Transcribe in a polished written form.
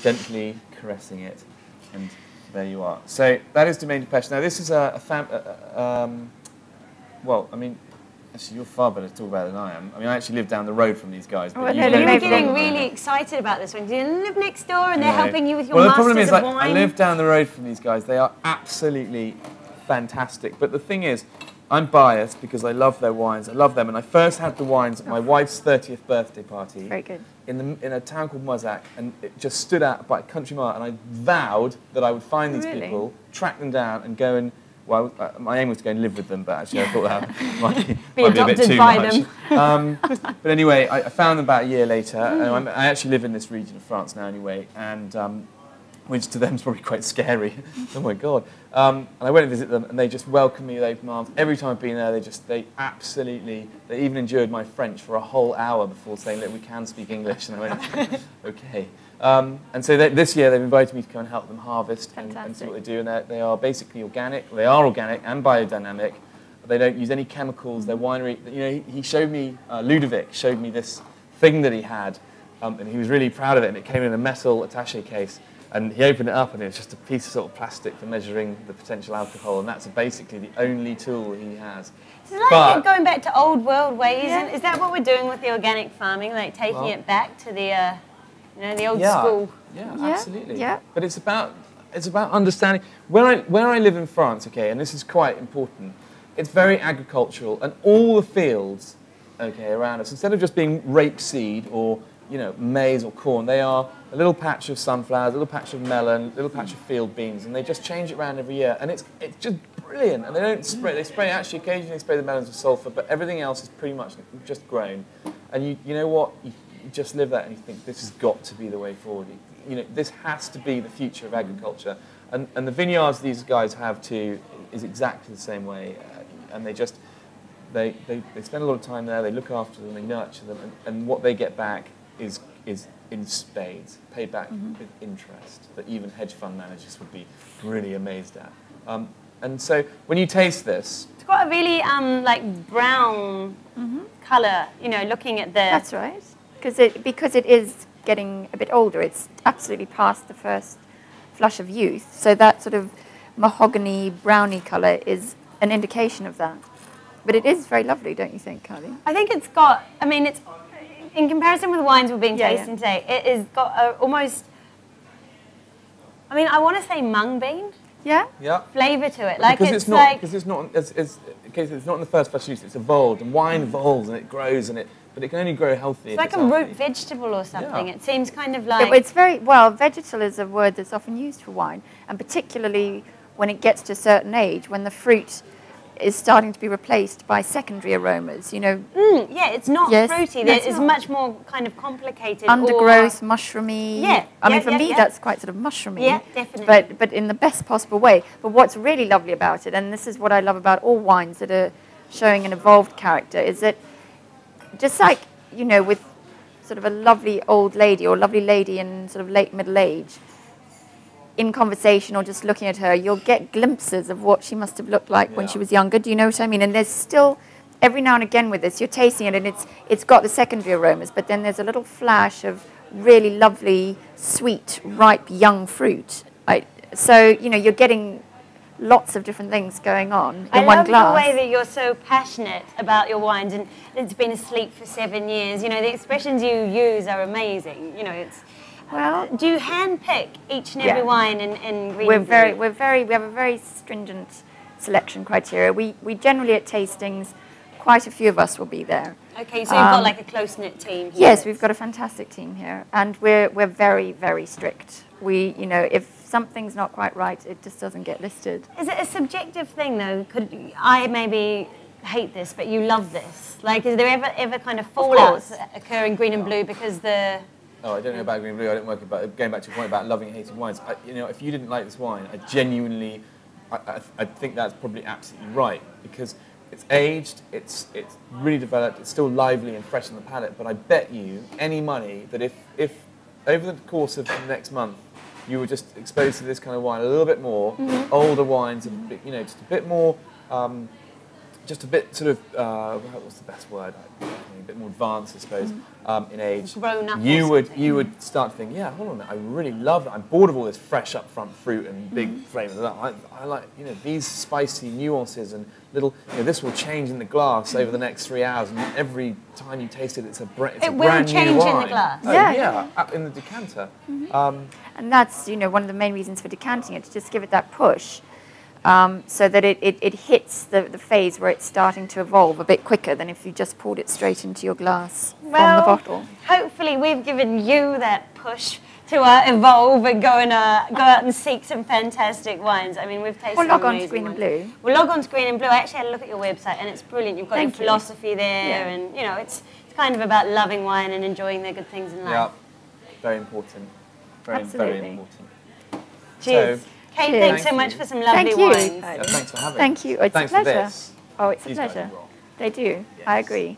gently caressing it, and there you are. So that is Domaine du Pech. Now this is well, I mean, actually you're far better to talk about it than I am. I mean, I actually live down the road from these guys. But you were getting really excited about this one. Do you live next door and they're helping you with your masters of wine? Well, the problem is, I live down the road from these guys. They are absolutely fantastic. But the thing is, I'm biased because I love their wines. I love them. And I first had the wines at my wife's 30th birthday party. Very good. In a town called Moissac, and it just stood out by a country mile. And I vowed that I would find these people, track them down, and go and, well, my aim was to go and live with them, but actually I thought that might be a bit too much. But anyway, I found them about a year later. And I actually live in this region of France now anyway, and which to them is probably quite scary. Oh my God. And I went and visit them, and they just welcomed me with open arms. Every time I've been there, they even endured my French for a whole hour before saying, look, we can speak English. And I went, okay. And so this year they've invited me to come and help them harvest and see what they do. And they are basically organic. They are organic and biodynamic. They don't use any chemicals. Their winery, you know, he showed me, Ludovic showed me this thing that he had, and he was really proud of it. And it came in a metal attaché case. And he opened it up, and it was just a piece of sort of plastic for measuring the potential alcohol, and that's basically the only tool he has. So like going back to old world ways, is that what we're doing with the organic farming, like taking it back to the, you know, the old school? Yeah, absolutely. Yeah. But it's about understanding. Where I live in France, okay, and this is quite important. It's very agricultural, and all the fields, okay, around us, instead of just being rapeseed or maize or corn, they are a little patch of sunflowers, a little patch of melon, a little patch of field beans, and they just change it around every year, and it's just brilliant. And they don't spray. They spray occasionally spray the melons with sulfur, but everything else is pretty much just grown. And you know what? You just live that, and you think this has got to be the way forward. This has to be the future of agriculture. And the vineyards these guys have too is exactly the same way, and they spend a lot of time there. They look after them, they nurture them, and what they get back is in spades, paid back with interest, that even hedge fund managers would be really amazed at. And so when you taste this, it's got a really like brown colour. Looking at the. That's right, because it is getting a bit older. It's absolutely past the first flush of youth. So that sort of mahogany browny colour is an indication of that. But it is very lovely, don't you think, Kylie? I think it's got. I mean, it's. In comparison with the wines we've been tasting today, it has got almost, I mean, I want to say mung bean flavour to it. Like because it's not in the first flush use. It's evolved, and wine evolves, and it grows, but it can only grow healthy. It's like a root vegetable or something. It seems kind of like. It's very well. Vegetal is a word that's often used for wine, and particularly when it gets to a certain age, when the fruit is starting to be replaced by secondary aromas, yeah, it's not fruity. It's much more kind of complicated. Undergrowth, mushroomy. Yeah. I mean, for me, that's quite sort of mushroomy. Yeah, definitely. But in the best possible way. But what's really lovely about it, and this is what I love about all wines that are showing an evolved character, is that just like, with sort of a lovely old lady or lovely lady in sort of late middle age, in conversation or just looking at her, you'll get glimpses of what she must have looked like when she was younger. Do you know what I mean? And there's still, every now and again with this, you're tasting it and it's got the secondary aromas, but then there's a little flash of really lovely, sweet, ripe, young fruit. So, you're getting lots of different things going on in one glass. I love the way that you're so passionate about your wines, and it's been asleep for 7 years. The expressions you use are amazing. Well, do you handpick each and every wine in Green Blue? We have a very stringent selection criteria. We generally at tastings, quite a few of us will be there. Okay, so you've got like a close-knit team here. Yes, we've got a fantastic team here, and we're very, very strict. If something's not quite right, it just doesn't get listed. Is it a subjective thing though? Could I maybe hate this, but you love this? Like, is there ever kind of fallouts that occur in Green and Blue because the... Oh, I don't know about Green Blue. I don't work about going back to your point about loving and hating wines. If you didn't like this wine, I genuinely, I think that's probably absolutely right, because it's aged, it's really developed, it's still lively and fresh in the palate. But I bet you any money that if over the course of the next month you were just exposed to this kind of wine a little bit more, older wines, just a bit more. just a bit sort of, what's the best word? A bit more advanced, I suppose, in age. Grown up. You would start to think, yeah, hold on, I really love it. I'm bored of all this fresh upfront fruit and big flavours. I like, you know, these spicy nuances and little. You know, this will change in the glass over the next 3 hours, and every time you taste it, it's a brand new wine. It will change in the glass. Oh, yeah, in the decanter. And that's, you know, one of the main reasons for decanting it, to just give it that push. So that it hits the phase where it's starting to evolve a bit quicker than if you just poured it straight into your glass from the bottle. Hopefully we've given you that push to evolve and go out and seek some fantastic wines. I mean, we've tasted We'll log on to amazing Green wines. and Blue. We'll log on to Green and Blue. I actually had a look at your website, and it's brilliant. You've got your philosophy there, and you know, it's kind of about loving wine and enjoying the good things in life. Yeah, very important. Very important. Cheers. So, Kate, thanks so much for some lovely wines. Yeah, thanks for having me. Thank you. It's thanks a pleasure. for this. Oh, it's a These guys pleasure. rock. They do. Yes. I agree.